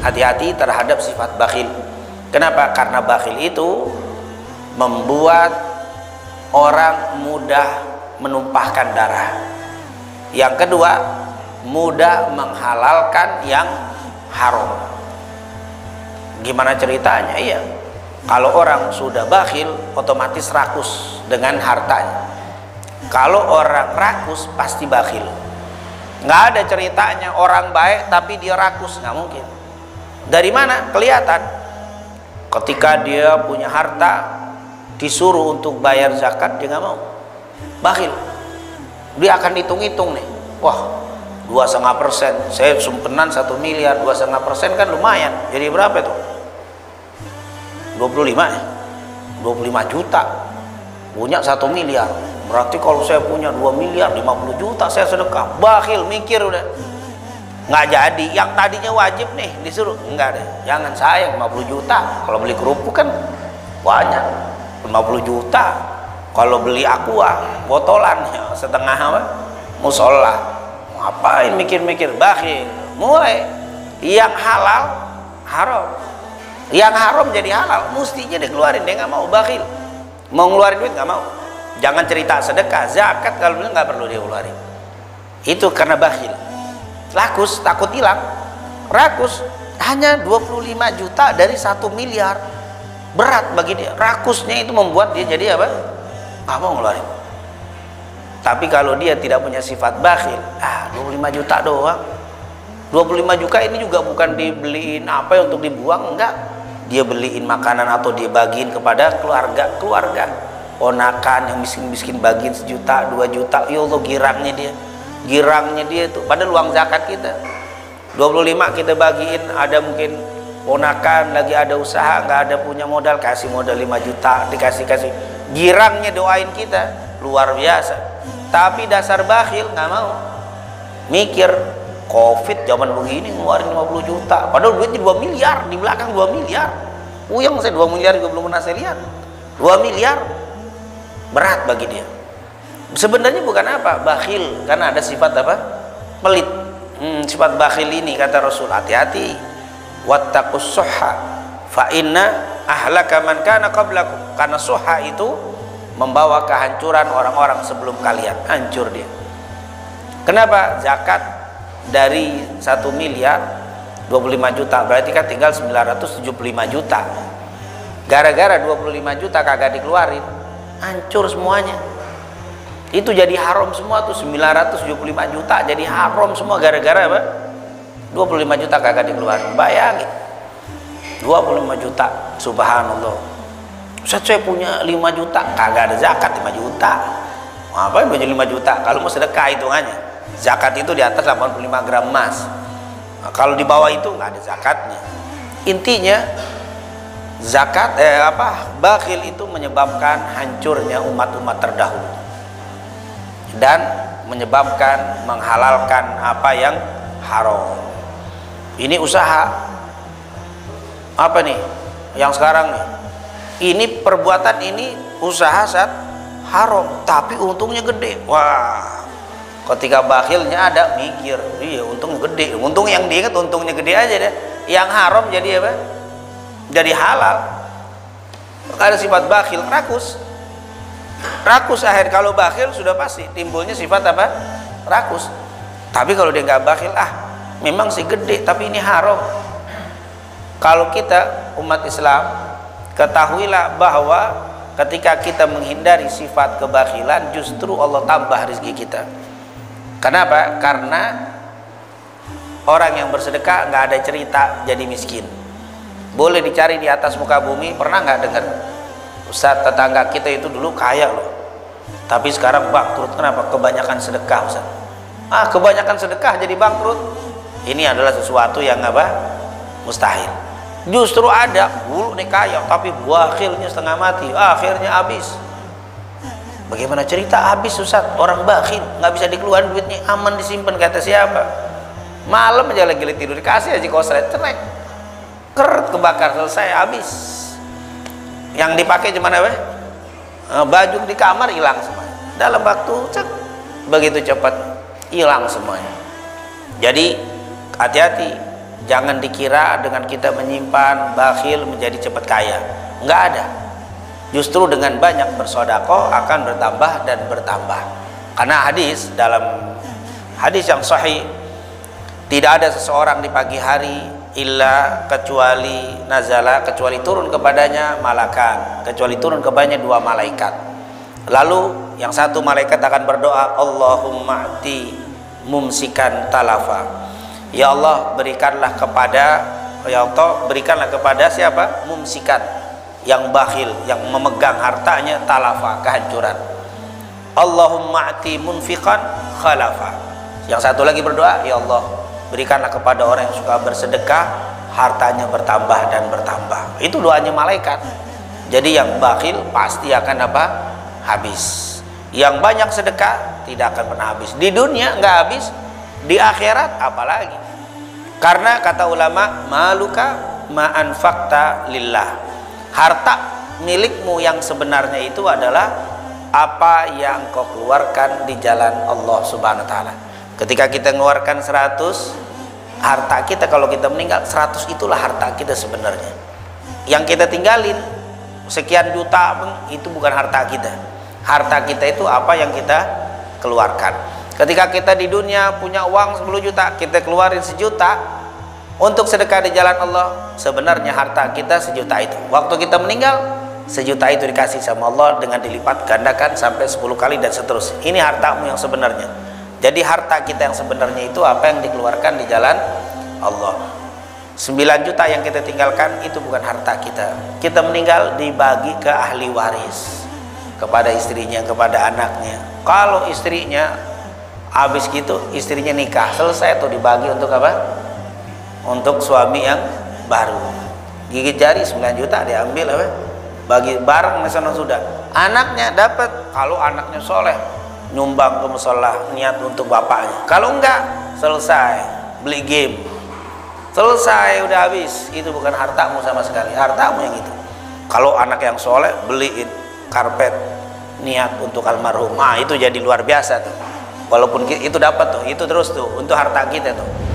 Hati-hati terhadap sifat bakhil. Kenapa? Karena bakhil itu membuat orang mudah menumpahkan darah. Yang kedua, mudah menghalalkan yang haram. Gimana ceritanya? Iya, kalau orang sudah bakhil otomatis rakus dengan hartanya. Kalau orang rakus pasti bakhil. Nggak ada ceritanya orang baik tapi dia rakus, nggak mungkin. Dari mana? Kelihatan. Ketika dia punya harta, disuruh untuk bayar zakat, dia nggak mau. Bakhil. Dia akan hitung-hitung nih. Wah, 2,5%. Saya sumpenan 1 miliar, 2,5% kan lumayan. Jadi berapa itu? 25 ya? 25 juta. Punya 1 miliar. Berarti kalau saya punya 2 miliar, 50 juta saya sedekah. Bakhil, mikir udah. Nggak jadi. Yang tadinya wajib nih disuruh, enggak deh, jangan, sayang 50 juta kalau beli kerupuk kan banyak, 50 juta kalau beli aqua botolan ya, setengah apa musola, ngapain mikir-mikir. Bakhil. Mulai yang halal haram, yang haram jadi halal, mestinya dikeluarin. Dia nggak mau. Bakhil, mau ngeluarin duit nggak mau. Jangan cerita sedekah, zakat kalau beli nggak perlu dia keluarin. Itu karena bakhil. Rakus, takut hilang. Rakus hanya 25 juta dari 1 miliar, berat bagi dia. Rakusnya itu membuat dia jadi apa? Nggak mau ngeluarin. Tapi kalau dia tidak punya sifat bakhil, 25 juta doang. 25 juta ini juga bukan dibeliin apa untuk dibuang, enggak. Dia beliin makanan atau dia bagiin kepada keluarga, ponakan yang miskin-miskin, bagiin 1 juta, 2 juta. Ya Allah, girangnya dia itu pada luang zakat kita. 25 kita bagiin, ada mungkin ponakan lagi ada usaha, nggak ada punya modal, kasih modal 5 juta, dikasih girangnya, doain kita luar biasa. Tapi dasar bakhil, nggak mau mikir. Covid zaman begini ngeluarin 50 juta padahal duitnya 2 miliar di belakang. 2 miliar uyang, saya 2 miliar juga belum pernah saya lihat. 2 miliar berat bagi dia. Sebenarnya bukan apa, bakhil karena ada sifat apa? Pelit. Sifat bakhil ini kata Rasul, hati-hati. Wattaqus suhha fa inna ahlaka man kana qablakum. Karena suhha itu membawa kehancuran orang-orang sebelum kalian, hancur dia. Kenapa? Zakat dari 1 miliar 25 juta berarti kan tinggal 975 juta. Gara-gara 25 juta kagak dikeluarin, hancur semuanya. Itu jadi haram semua tuh, 975 juta jadi haram semua gara-gara apa? 25 juta kagak dikeluarin. Bayangin 25 juta, subhanallah. Ustaz, saya punya 5 juta, kagak ada zakat 5 juta. Ngapain punya 5 juta? Kalau mau sedekah hitungannya. Zakat itu di atas 85 gram emas. Nah, kalau di bawah itu nggak ada zakatnya. Intinya zakat bakhil itu menyebabkan hancurnya umat-umat terdahulu dan menyebabkan menghalalkan apa yang haram. Ini usaha apa nih yang sekarang nih, ini perbuatan ini usaha saat haram tapi untungnya gede. Wah, ketika bakhilnya ada mikir, iya untung gede, untung yang diingat untungnya gede aja deh. Yang haram jadi apa? Jadi halal. Ada sifat bakhil, rakus akhir. Kalau bakhil sudah pasti timbulnya sifat apa? Rakus. Tapi kalau dia nggak bakhil, memang sih gede tapi ini haram. Kalau kita umat Islam, ketahuilah bahwa ketika kita menghindari sifat kebakhilan, justru Allah tambah rezeki kita. Kenapa? Karena orang yang bersedekah nggak ada cerita jadi miskin. Boleh dicari di atas muka bumi. Pernah nggak dengar Ustaz, tetangga kita itu dulu kaya loh, tapi sekarang bangkrut. Kenapa? Kebanyakan sedekah, Ustaz. Kebanyakan sedekah jadi bangkrut. Ini adalah sesuatu yang apa? Mustahil. Justru ada dulu nih kaya tapi bakhilnya setengah mati, akhirnya habis. Bagaimana cerita habis, Ustaz? Orang bakhil nggak bisa dikeluarin duitnya, aman disimpan kata siapa? Malam aja lagi tidur dikasih aja koslet, cerai, keret, kebakar, selesai, habis. Yang dipakai cuma apa? Baju di kamar hilang semua dalam waktu begitu cepat hilang semuanya. Jadi hati-hati, jangan dikira dengan kita menyimpan bakhil menjadi cepat kaya. Enggak ada. Justru dengan banyak bersedekah akan bertambah dan bertambah. Karena dalam hadis yang sahih, tidak ada seseorang di pagi hari illa kecuali turun kepadanya malakan, kecuali turun kepadanya 2 malaikat. Lalu yang satu malaikat akan berdoa, Allahumma ati mumsikan talafa. Ya Allah, berikanlah kepada siapa? Mumsikan, yang bakhil, yang memegang hartanya, talafa, kehancuran. Allahumma ati munfiqan khalafa. Yang satu lagi berdoa, ya Allah, berikanlah kepada orang yang suka bersedekah, hartanya bertambah dan bertambah. Itu doanya malaikat. Jadi yang bakhil pasti akan apa? Habis. Yang banyak sedekah tidak akan pernah habis. Di dunia nggak habis, di akhirat apalagi. Karena kata ulama, maluka ma anfaqta lillah. Harta milikmu yang sebenarnya itu adalah apa yang kau keluarkan di jalan Allah Subhanahu wa taala. Ketika kita mengeluarkan 100, harta kita kalau kita meninggal 100 itulah harta kita sebenarnya. Yang kita tinggalin sekian juta itu bukan harta kita. Harta kita itu apa yang kita keluarkan. Ketika kita di dunia punya uang 10 juta, kita keluarin 1 juta untuk sedekah di jalan Allah, sebenarnya harta kita 1 juta itu. Waktu kita meninggal 1 juta itu dikasih sama Allah dengan dilipat gandakan sampai 10 kali dan seterusnya. Ini hartamu yang sebenarnya. Jadi harta kita yang sebenarnya itu apa yang dikeluarkan di jalan Allah. 9 juta yang kita tinggalkan itu bukan harta kita. Kita meninggal dibagi ke ahli waris, kepada istrinya, kepada anaknya. Kalau istrinya habis gitu, istrinya nikah, selesai tuh dibagi untuk apa? Untuk suami yang baru. Gigit jari 9 juta diambil apa? Bagi bareng misalnya sudah. Anaknya dapat, kalau anaknya soleh nyumbang ke mushola niat untuk bapaknya. Kalau enggak, selesai beli game, selesai udah habis. Itu bukan hartamu sama sekali, hartamu yang itu. Kalau anak yang soleh beliin karpet niat untuk almarhum, itu jadi luar biasa tuh. Walaupun itu dapat tuh, itu terus tuh untuk harta kita tuh.